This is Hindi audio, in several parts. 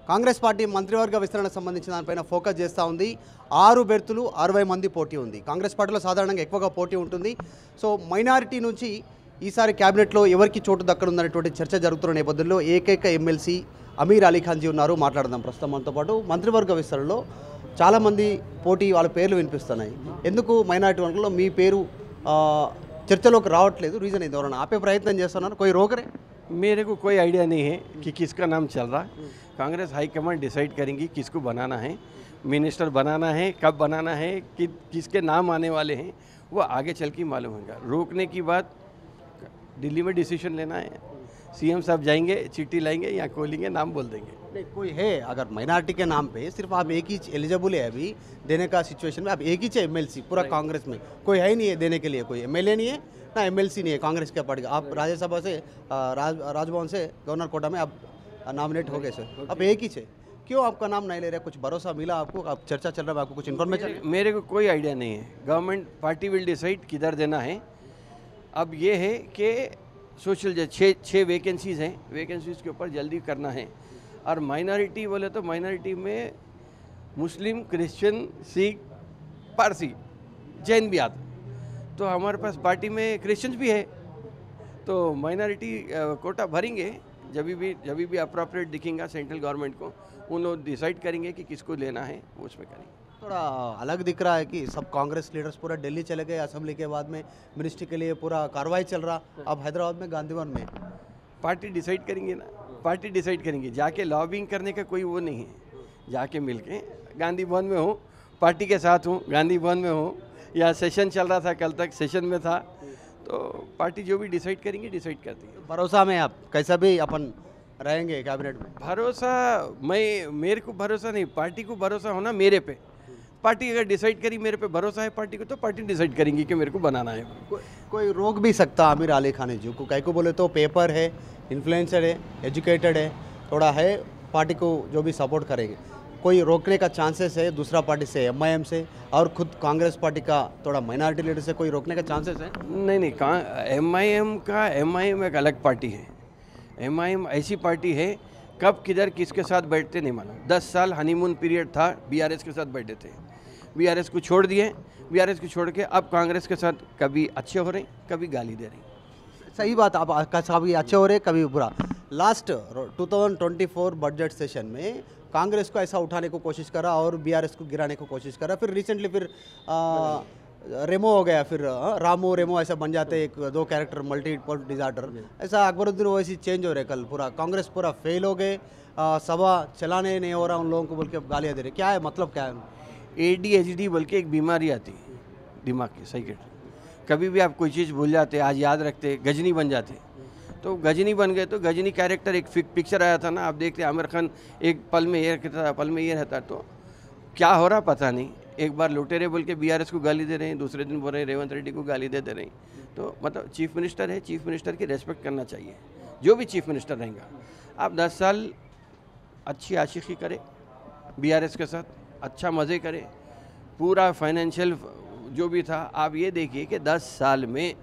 కాంగ్రెస్ పార్టీ మంత్రివర్గ విస్తరణకు సంబంధించిన దానిపైన ఫోకస్ చేస్తూ ఉంది. 6 బెర్తులు 60 మంది పోటీ ఉంది. కాంగ్రెస్ పార్టీలో సాధారణంగా ఎక్కువగా పోటీ ఉంటుంది. సో మైనారిటీ నుంచి ఈసారి క్యాబినెట్లో ఎవరికి చోటు దక్కనుందనేటువంటి చర్చ జరుగుతున్న నేపథ్యంలో ఏకైక ఎమ్మెల్సీ అమీర్ అలీ ఖాన్ జీ ఉన్నారు. మాట్లాడదాం ప్రస్తుతం మనతో పాటు. మంత్రివర్గ విస్తరణలో చాలామంది పోటీ వాళ్ళ పేర్లు వినిపిస్తున్నాయి. ఎందుకు మైనారిటీ వర్గంలో మీ పేరు చర్చలోకి రావట్లేదు? రీజన్ ఇది ఎవరైనా ఆపే ప్రయత్నం చేస్తున్నారు? कोई रोक रहे? मेरे को कोई आइडिया नहीं है कि किसका नाम चल रहा. कांग्रेस हाईकमांड डिसाइड करेंगी किसको बनाना है, मिनिस्टर बनाना है, कब बनाना है, किसके नाम आने वाले हैं, वो आगे चल के मालूम होगा. रोकने की बात दिल्ली में डिसीजन लेना है. सीएम साहब जाएंगे, चिट्ठी लाएंगे या खोलेंगे, नाम बोल देंगे. नहीं, कोई है अगर माइनॉरिटी के नाम पे सिर्फ आप एक ही एलिजिबल है अभी देने का सिचुएशन में, आप एक ही चाहिए एमएलसी पूरा कांग्रेस में कोई है ही नहीं है देने के लिए. कोई एमएलए नहीं है ना एमएलसी नहीं है कांग्रेस के पार्टी का. आप राज्यसभा से राजभवन से गवर्नर कोटा में आप नॉमिनेट हो गए सर. अब एक ही है, क्यों आपका नाम नहीं ले रहे? कुछ भरोसा मिला आपको? आप चर्चा चल रहा है, आपको कुछ इन्फॉर्मेशन? मेरे को कोई आइडिया नहीं है. गवर्नमेंट पार्टी विल डिसाइड किधर देना है. अब ये है कि सोशल 6 वैकेंसीज़ हैं, वैकेंसीज़ के ऊपर जल्दी करना है. और माइनॉरिटी बोले तो माइनॉरिटी में मुस्लिम, क्रिश्चियन, सिख, पारसी, जैन भी आते. तो हमारे पास पार्टी में क्रिश्चियंस भी है, तो माइनॉरिटी कोटा भरेंगे. जब भी अप्रोप्रिएट दिखेगा सेंट्रल गवर्नमेंट को, उन लोग डिसाइड करेंगे कि किसको लेना है, वो उसमें करेंगे. थोड़ा अलग दिख रहा है कि सब कांग्रेस लीडर्स पूरा दिल्ली चले गए असेंबली के बाद में, मिनिस्ट्री के लिए पूरा कार्रवाई चल रहा. अब हैदराबाद में गांधीवन में पार्टी डिसाइड करेंगे ना, पार्टी डिसाइड करेंगे. जाके लॉबिंग करने का कोई वो नहीं है. जाके मिलके गांधी भवन में हो, पार्टी के साथ हूँ, गांधी भवन में हो, या सेशन चल रहा था, कल तक सेशन में था, तो पार्टी जो भी डिसाइड करेंगी डिसाइड करती है. भरोसा में आप कैसा भी अपन रहेंगे कैबिनेट में? भरोसा मेरे को भरोसा नहीं, पार्टी को भरोसा होना मेरे पे. पार्टी अगर डिसाइड करी, मेरे पे भरोसा है पार्टी को, तो पार्टी डिसाइड करेंगी कि मेरे को बनाना है. कोई रोक भी सकता आमिर अली खान जी को? कहीं को बोले तो पेपर है, इन्फ्लुएंसर है, एजुकेटेड है, थोड़ा है, पार्टी को जो भी सपोर्ट करेंगे. कोई रोकने का चांसेस है दूसरा पार्टी से, एमआईएम से, और खुद कांग्रेस पार्टी का थोड़ा माइनॉरिटी लीडर से कोई रोकने का चांसेस है? नहीं, एमआईएम एक अलग पार्टी है. एमआईएम ऐसी पार्टी है, कब किधर किसके साथ बैठते नहीं मालूम. 10 साल हनीमून पीरियड था, बीआरएस के साथ बैठे थे, बीआरएस को छोड़ दिए, बीआरएस को छोड़ के अब कांग्रेस के साथ कभी अच्छे हो रहे, कभी गाली दे रहे. सही बात. आप कभी अच्छे हो रहे, कभी बुरा. लास्ट 2024 बजट सेशन में कांग्रेस को ऐसा उठाने को कोशिश करा और बीआरएस को गिराने को कोशिश करा. फिर रिसेंटली फिर रेमो हो गया, फिर रामो रेमो ऐसा बन जाते, 1-2 कैरेक्टर मल्टीपल डिजार्डर. ऐसा अकबरुद्दीन ओवैसी चेंज हो रहे. कल पूरा कांग्रेस पूरा फेल हो गए, सभा चलाने नहीं हो रहा उन लोगों को बोल के गालियाँ दे रहे. क्या है मतलब, क्या है? ADHD बोल के एक बीमारी आती है दिमाग की, साइकेट्री. कभी भी आप कोई चीज़ भूल जाते, आज याद रखते, गजनी बन जाते. तो गजनी बन गए तो गजनी कैरेक्टर एक पिक्चर आया था ना, आप देखते आमिर खान एक पल में ये रहता, पल में ये रहता. तो क्या हो रहा पता नहीं. एक बार लुटेरे बोल के बीआरएस को गाली दे रहे हैं, दूसरे दिन बोल रहे हैं रेवंत रेड्डी को गाली दे रहे हैं. तो मतलब चीफ मिनिस्टर है, चीफ मिनिस्टर की रेस्पेक्ट करना चाहिए. जो भी चीफ मिनिस्टर रहेगा, आप 10 साल अच्छी आशिकी करें बीआरएस के साथ, अच्छा मज़े करें, पूरा फाइनेंशियल जो भी था. आप ये देखिए कि 10 साल में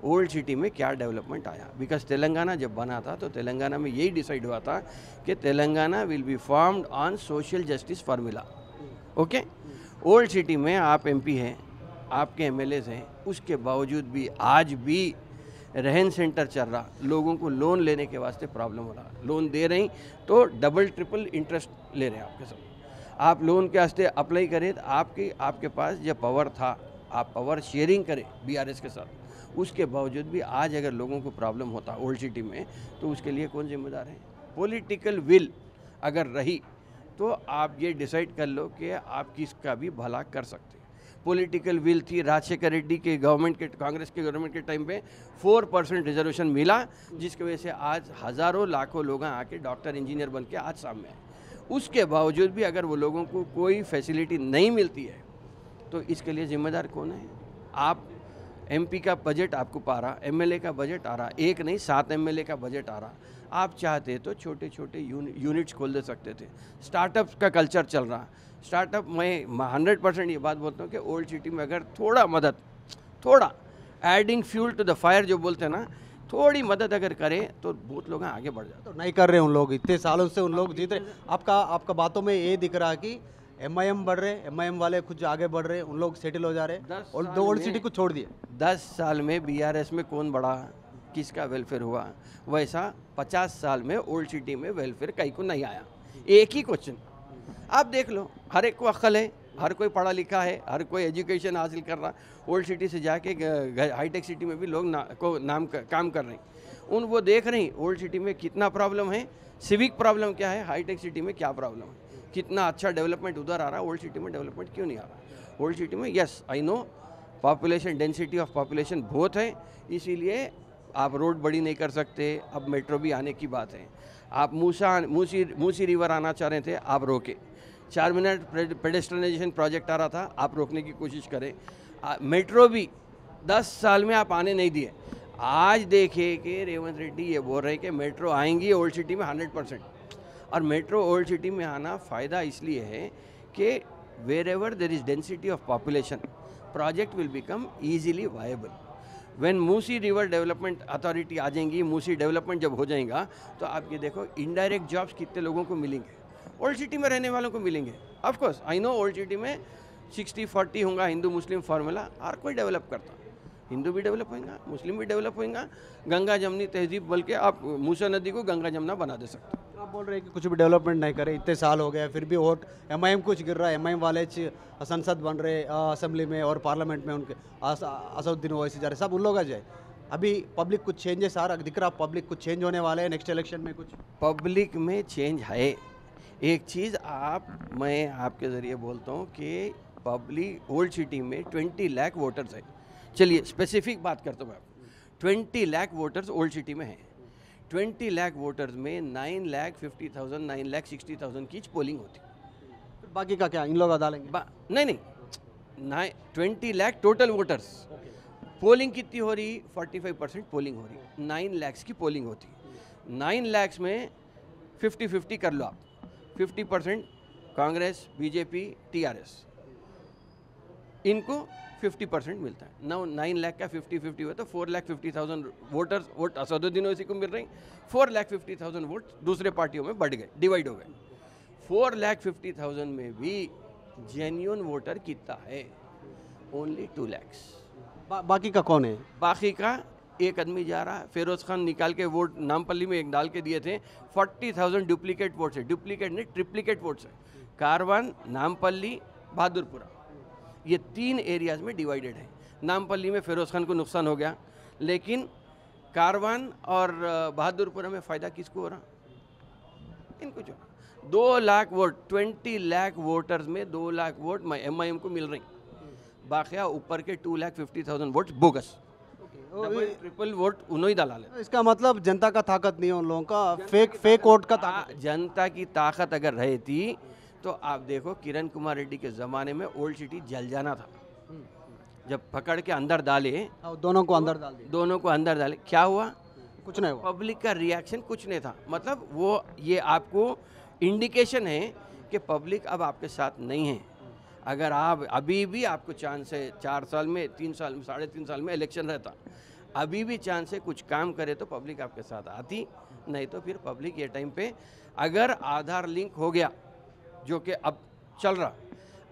ओल्ड सिटी में क्या डेवलपमेंट आया. बिकॉज तेलंगाना जब बना था तो तेलंगाना में यही डिसाइड हुआ था कि Telangana will be formed on social justice formula. Okay, old city में आप एमपी हैं, आपके एमएलएज हैं, उसके बावजूद भी आज भी रहन सेंटर चल रहा, लोगों को लोन लेने के वास्ते प्रॉब्लम हो रहा. लोन दे रही तो डबल ट्रिपल इंटरेस्ट ले रहे हैं आपके साथ. आप लोन के वास्ते अप्लाई करें तो आपके पास जब पावर था, आप पावर शेयरिंग करें बीआरएस के साथ, उसके बावजूद भी आज अगर लोगों को प्रॉब्लम होता ओल्ड सिटी में, तो उसके लिए कौन जिम्मेदार है? पॉलिटिकल विल अगर रही तो आप ये डिसाइड कर लो कि आप किसका भी भला कर सकते. पॉलिटिकल विल थी. राजशेखर रेड्डी के गवर्नमेंट के, कांग्रेस के गवर्नमेंट के टाइम पे 4% रिजर्वेशन मिला, जिसकी वजह से आज हज़ारों लाखों लोग आके डॉक्टर इंजीनियर बन के आज सामने आए. उसके बावजूद भी अगर वो लोगों को कोई फैसिलिटी नहीं मिलती है, तो इसके लिए जिम्मेदार कौन है? आप एमपी का बजट आपको पा रहा, एमएलए का बजट आ रहा, एक नहीं 7 एमएलए का बजट आ रहा. आप चाहते तो छोटे छोटे यूनिट्स खोल दे सकते थे. स्टार्टअप्स का कल्चर चल रहा. स्टार्टअप, मैं 100% ये बात बोलता हूँ कि ओल्ड सिटी में अगर थोड़ा मदद, थोड़ा adding fuel to the fire जो बोलते हैं ना, थोड़ी मदद अगर करें तो बहुत लोग आगे बढ़ जाते तो नहीं कर रहे उन लोग, इतने सालों से उन लोग जीत रहे। आपका बातों में ये दिख रहा है कि एमआईएम बढ़ रहे, एमआईएम वाले कुछ आगे बढ़ रहे, उन लोग सेटल हो जा रहे 10 और साल दो ओल्ड में- सिटी को छोड़ दिए। 10 साल में बीआरएस में कौन बढ़ा, किसका वेलफेयर हुआ, वैसा 50 साल में ओल्ड सिटी में वेलफेयर कहीं को नहीं आया। एक ही क्वेश्चन आप देख लो, हर एक को अक्ल है, हर कोई पढ़ा लिखा है, हर कोई एजुकेशन हासिल कर रहा। ओल्ड सिटी से जाके हाईटेक सिटी में भी लोग काम कर रहे हैं। वो देख रहे हैं ओल्ड सिटी में कितना प्रॉब्लम है, सिविक प्रॉब्लम क्या है, हाईटेक सिटी में क्या प्रॉब्लम है, कितना अच्छा डेवलपमेंट उधर आ रहा है, ओल्ड सिटी में डेवलपमेंट क्यों नहीं आ रहा। ओल्ड सिटी में yes I know population density of population बहुत है, इसीलिए आप रोड बड़ी नहीं कर सकते। अब मेट्रो भी आने की बात है। आप मूसी रिवर आना चाह रहे थे, आप रोके। 4 मिनट पेडेस्ट्रियनाइजेशन प्रोजेक्ट आ रहा था, आप रोकने की कोशिश करें। मेट्रो भी 10 साल में आप आने नहीं दिए। आज देखिए कि रेवंत रेड्डी ये बोल रहे हैं कि मेट्रो आएंगी ओल्ड सिटी में 100%। और मेट्रो ओल्ड सिटी में आना फ़ायदा इसलिए है कि wherever there is density of population project will become easily viable. When Musi river development authority आ जाएंगी, मूसी डेवलपमेंट जब हो जाएगा तो आप ये देखो इनडायरेक्ट जॉब्स कितने लोगों को मिलेंगे, ओल्ड सिटी में रहने वालों को मिलेंगे। Of course I know old city में 60-40 होगा हिंदू मुस्लिम फार्मूला, हर कोई डेवलप करता, हिंदू भी डेवलप होएगा, मुस्लिम भी डेवलप होएगा। गंगा जमनी तहजीब, बल्कि आप मूसा नदी को गंगा जमुना बना दे सकते हो। आप बोल रहे हैं कि कुछ भी डेवलपमेंट नहीं करे, इतने साल हो गए फिर भी वोट एमआईएम कुछ गिर रहा है। एमआईएम वाले संसद बन रहे असेंबली में और पार्लियामेंट में, उनके असदुद्दीन ओवैसी जा रहे, सब उन लोग आ जाए। अभी पब्लिक कुछ चेंजेस आ रहा दिख रहा, पब्लिक कुछ चेंज होने वाले हैं नेक्स्ट इलेक्शन में कुछ। पब्लिक में चेंज है। एक चीज़ मैं आपके ज़रिए बोलता हूँ कि पब्लिक ओल्ड सिटी में 20 लाख वोटर्स है। चलिए स्पेसिफिक बात करता हूँ मैं आपको। 20 लाख वोटर्स ओल्ड सिटी में हैं। 20 लाख वोटर्स में 9,50,000 9,60,000 की पोलिंग होती। फिर बाकी का क्या इन लोग अदा लेंगे? नहीं 20 लाख टोटल वोटर्स। पोलिंग कितनी हो रही? 45% पोलिंग हो रही। 9 लाख की पोलिंग होती। 9 लाख में 50-50 कर लो आप। 50% कांग्रेस, बीजेपी, टीआरएस, इनको 50% मिलता है। 9 लाख का 50-50 हुआ तो 4,50,000 वोटर्स वोट असदुद्दीन ओवैसी को मिल रहे हैं। 4,50,000 वोट दूसरे पार्टियों में बढ़ गए, डिवाइड हो गए। 4,50,000 में भी जेन्युइन वोटर कितना है? ओनली 2 लाख। बाकी का कौन है? बाकी का एक आदमी जा रहा है, फिरोज खान निकाल के वोट नामपल्ली में एक डाल के दिए थे। 40,000 डुप्लीकेट वोट्स है, डुप्लीकेट नहीं ट्रिप्लीकेट वोट्स है। कारवान, नामपल्ली, बहादुरपुरा, ये 3 एरियाज में डिवाइडेड है। नामपल्ली में फिरोज खान को नुकसान हो गया, लेकिन कारवान और बहादुरपुरा में फ़ायदा किसको हो रहा? इनको जो 2 लाख वोट, 20 लाख वोटर्स में 2 लाख वोट एमआईएम को मिल रही। बाकिया ऊपर के 2,50,000 vote bogus, double triple vote उन्होंने डाला ले। इसका मतलब जनता का ताकत नहीं है उन लोगों का, फेक वोट का ताकत। जनता की ताकत अगर रहती तो आप देखो किरण कुमार रेड्डी के ज़माने में ओल्ड सिटी जल जाना था। जब पकड़ के अंदर डाले, दोनों को अंदर डाल दिया, दोनों को अंदर डाले, क्या हुआ? कुछ नहीं हुआ। पब्लिक का रिएक्शन कुछ नहीं था। मतलब वो ये आपको इंडिकेशन है कि पब्लिक अब आपके साथ नहीं है। अगर आप अभी भी आपको चांस है 4 साल में, 3 साल में, 3.5 साल में इलेक्शन रहता, अभी भी चांस है कुछ काम करे तो पब्लिक आपके साथ आती। नहीं तो फिर पब्लिक ये टाइम पे अगर आधार लिंक हो गया, जो कि अब चल रहा,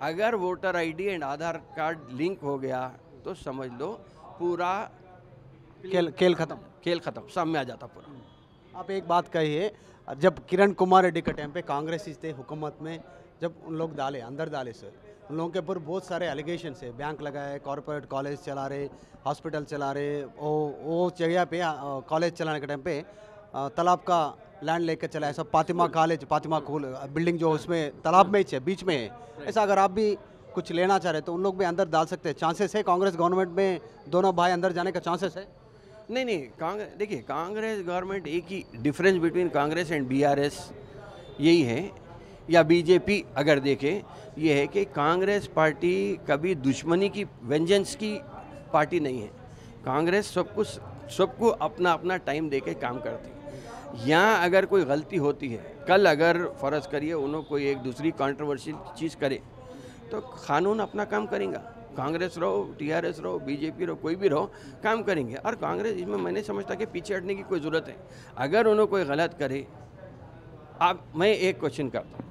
अगर voter ID and Aadhaar card link हो गया तो समझ लो पूरा खेल खत्म, खेल खत्म, सामने आ जाता पूरा। आप एक बात कहिए, जब किरण कुमार रेड्डी के टाइम पे कांग्रेस थे हुकूमत में, जब उन लोग अंदर डाले सर, उन लोगों के ऊपर बहुत सारे एलिगेशन है, बैंक लगाए, कॉर्पोरेट कॉलेज चला रहे, हॉस्पिटल चला रहे, वो जगह पे कॉलेज चलाने के टाइम पे तालाब का लैंड लेकर चला, ऐसा फातिमा कॉलेज, फातिमा बिल्डिंग जो उसमें तालाब में ही है, बीच में है। ऐसा अगर आप भी कुछ लेना चाह रहे तो उन लोग भी अंदर डाल सकते हैं, चांसेस है? कांग्रेस गवर्नमेंट में दोनों भाई अंदर जाने का चांसेस है? नहीं कांग्रेस, देखिए कांग्रेस गवर्नमेंट, एक ही difference between Congress and BRS यही है, या बीजेपी अगर देखें, ये है कि कांग्रेस पार्टी कभी दुश्मनी की, वेंजेंस की पार्टी नहीं है। कांग्रेस सबको अपना अपना टाइम देके काम करती है। यहाँ अगर कोई गलती होती है, कल अगर फ़र्ज़ करिए उन्होंने कोई एक दूसरी कंट्रोवर्शियल चीज़ करे तो कानून अपना काम करेगा। कांग्रेस रहो, टीआरएस रहो, बीजेपी रहो, कोई भी रहो, काम करेंगे। और कांग्रेस इसमें मैं नहीं समझता कि पीछे हटने की कोई ज़रूरत है। अगर उन्होंने कोई गलत करे, आप मैं एक क्वेश्चन करता हूँ,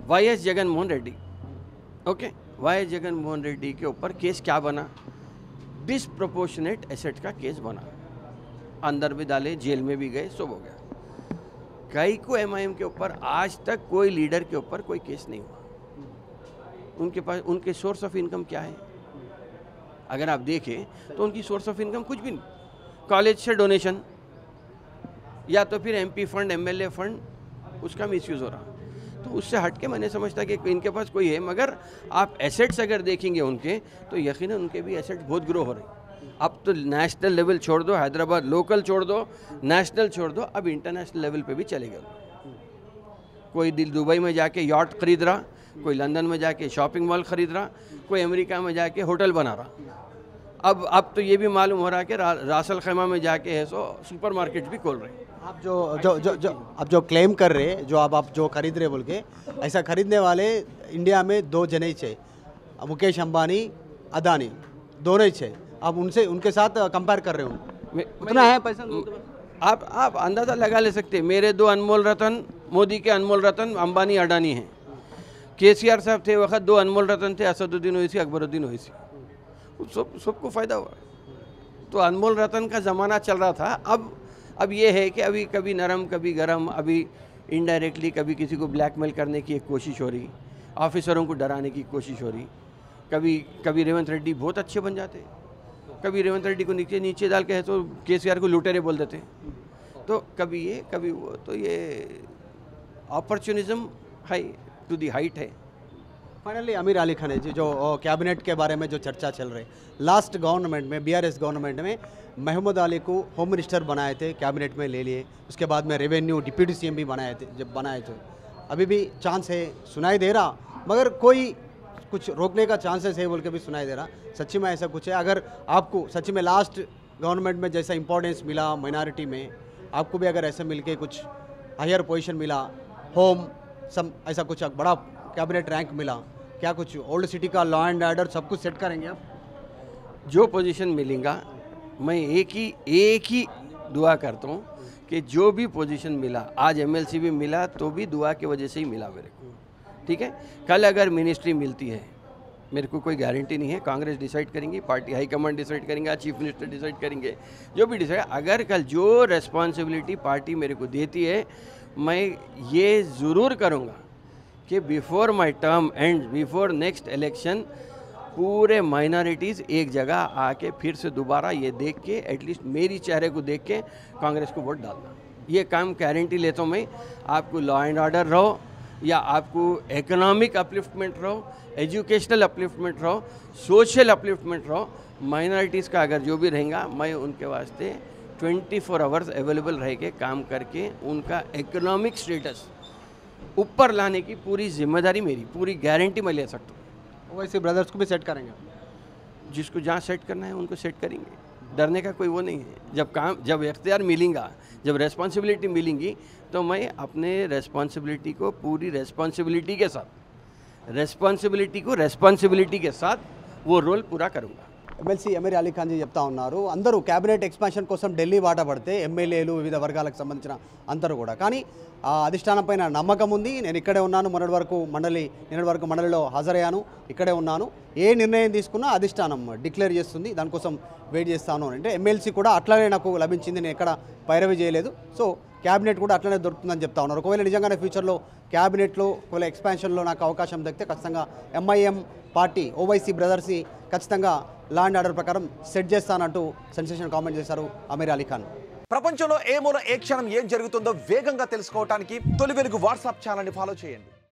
Y S Jaganmohan Reddy, okay, Y S Jaganmohan Reddy के ऊपर केस क्या बना? डिसप्रोपोर्शनेट एसेट का केस बना, अंदर भी डाले, जेल में भी गए, सब हो गया। कई को एमआईएम के ऊपर आज तक कोई लीडर के ऊपर कोई केस नहीं हुआ। उनके पास उनके सोर्स ऑफ इनकम क्या है? अगर आप देखें तो उनकी सोर्स ऑफ इनकम कुछ भी नहीं, कॉलेज से डोनेशन या तो फिर एमपी फंड, एमएलए फंड, उसका मिसयूज़ हो रहा। तो उससे हट के मैंने समझता कि इनके पास कोई है, मगर आप एसेट्स अगर देखेंगे उनके, तो यकीनन उनके भी एसेट्स बहुत ग्रो हो रहे। अब तो नेशनल लेवल छोड़ दो, हैदराबाद लोकल छोड़ दो, नेशनल छोड़ दो, अब इंटरनेशनल लेवल पे भी चले गए। कोई दुबई में जाके यॉट खरीद रहा, कोई लंदन में जाके शॉपिंग मॉल खरीद रहा, कोई अमेरिका में जाके होटल बना रहा। अब तो ये भी मालूम हो रहा है कि रासल खैमा में जाके है सो सुपरमार्केट भी खोल रहे हैं। आप आप जो क्लेम कर रहे हैं, जो आप जो खरीद रहे बोल के, ऐसा खरीदने वाले इंडिया में 2 जने ही थे, मुकेश अंबानी, अदानी, दोनों ही थे। आप उनके साथ कंपेयर कर रहे हो, उतना है पैसा? आप अंदाज़ा लगा ले सकते हैं। मेरे 2 अनमोल रतन, मोदी के अनमोल रतन अंबानी अडानी हैं। केसीआर साहब थे वक्त 2 अनमोल रतन थे, असदुद्दीन ओवैसी, अकबरुद्दीन ओवैसी, सबको फ़ायदा हुआ। तो अनमोल रतन का ज़माना चल रहा था। अब ये है कि अभी कभी नरम कभी गरम, अभी इनडायरेक्टली कभी किसी को ब्लैकमेल करने की एक कोशिश हो रही, ऑफिसरों को डराने की कोशिश हो रही। कभी रेवंत रेड्डी बहुत अच्छे बन जाते, कभी रेवंत रेड्डी को नीचे डाल के है तो केसीआर को लुटेरे बोल देते। तो कभी ये कभी वो, तो ये opportunism high to the height है। फाइनली आमिर अली खान जी, जो कैबिनेट के बारे में जो चर्चा चल रही, लास्ट गवर्नमेंट में, बीआरएस गवर्नमेंट में महमूद अली को होम मिनिस्टर बनाए थे, कैबिनेट में ले लिए, उसके बाद में रेवेन्यू डिप्यूटी सीएम भी बनाए थे। अभी भी चांस है, सुनाई दे रहा, मगर कोई कुछ रोकने का चांसेस है बोल के भी सुनाई दे रहा। सच्ची में ऐसा कुछ है? अगर आपको सच्ची में लास्ट गवर्नमेंट में जैसा इंपॉर्टेंस मिला माइनॉरिटी में, आपको भी अगर ऐसा मिलके कुछ हायर पोजीशन मिला, होम सब ऐसा कुछ बड़ा कैबिनेट रैंक मिला, क्या कुछ ओल्ड सिटी का लॉ एंड ऑर्डर सब कुछ सेट करेंगे आप? जो पोजीशन मिलेगा, मैं एक ही दुआ करता हूँ कि जो भी पोजीशन मिला, आज एमएलसी भी मिला तो भी दुआ की वजह से ही मिला मेरे को, ठीक है। कल अगर मिनिस्ट्री मिलती है, मेरे को कोई गारंटी नहीं है, कांग्रेस डिसाइड करेंगी, पार्टी हाईकमांड डिसाइड करेंगे, चीफ मिनिस्टर डिसाइड करेंगे, जो भी डिसाइड। अगर कल जो रेस्पॉन्सिबिलिटी पार्टी मेरे को देती है, मैं ये ज़रूर करूँगा कि before my term and before next election पूरे माइनॉरिटीज़ एक जगह आके फिर से दोबारा ये देख के, एटलीस्ट मेरी चेहरे को देख के कांग्रेस को वोट डालना। ये काम गारंटी लेता हूँ मैं। आपको लॉ एंड ऑर्डर रहो या आपको इकोनॉमिक अपलिफ्टमेंट रहो, एजुकेशनल अपलिफ्टमेंट रहो, सोशल अपलिफ्टमेंट रहो, माइनॉरिटीज़ का अगर जो भी रहेगा, मैं उनके वास्ते 24 आवर्स अवेलेबल रह के काम करके उनका इकोनॉमिक स्टेटस ऊपर लाने की पूरी जिम्मेदारी मेरी, पूरी गारंटी मैं ले सकता हूँ। वैसे ब्रदर्स को भी सेट करेंगे? जिसको जहाँ सेट करना है उनको सेट करेंगे, डरने का कोई वो नहीं है। जब इख्तियार मिलेगा, जब रेस्पॉन्सिबिलिटी मिलेंगी, तो मैं अपने रेस्पॉन्सिबिलिटी को पूरी रेस्पॉन्सिबिलिटी के साथ वो रोल पूरा करूँगा। ఎమ్మెల్సీ అమీర్ అలీ ఖాన్ జీ చెప్తా ఉన్నారు, అందరూ క్యాబినెట్ ఎక్స్పాన్షన్ కోసం ఢిల్లీ బాట పడితే ఎమ్మెల్యేలు వివిధ వర్గాలకు సంబంధించిన అందరూ కూడా, కానీ అధిష్టానం పైన నమ్మకం ఉంది. నేను ఇక్కడే ఉన్నాను, నిన్నటి వరకు మండలిలో హాజరయ్యాను, ఇక్కడే ఉన్నాను, ఏ నిర్ణయం తీసుకున్నా అధిష్టానం డిక్లేర్ చేస్తుంది, దానికోసం వెయిట్ చేస్తాను అంటే ఎమ్మెల్సీ కూడా అట్లానే నాకు లభించింది, నేను ఎక్కడ పైరవి చేయలేదు, సో క్యాబినెట్ కూడా అట్లనే దొరుకుతుందని చెప్తా ఉన్నారు. ఒకవేళ నిజంగానే ఫ్యూచర్లో క్యాబినెట్లో ఒకవేళ ఎక్స్పాన్షన్లో నాకు అవకాశం దక్కితే ఖచ్చితంగా ఎంఐఎం పార్టీ ఓవైసీ బ్రదర్స్ని ఖచ్చితంగా లా అండ్ ఆర్డర్ ప్రకారం సెట్ చేస్తానంటూ సెన్సేషన్ కామెంట్ చేశారు అమీర్ అలీ ఖాన్. ప్రపంచంలో ఏ మూల ఏ క్షణం ఏం జరుగుతుందో వేగంగా తెలుసుకోవడానికి తొలి వెలుగు వాట్సాప్ ఛానల్ని ఫాలో చేయండి.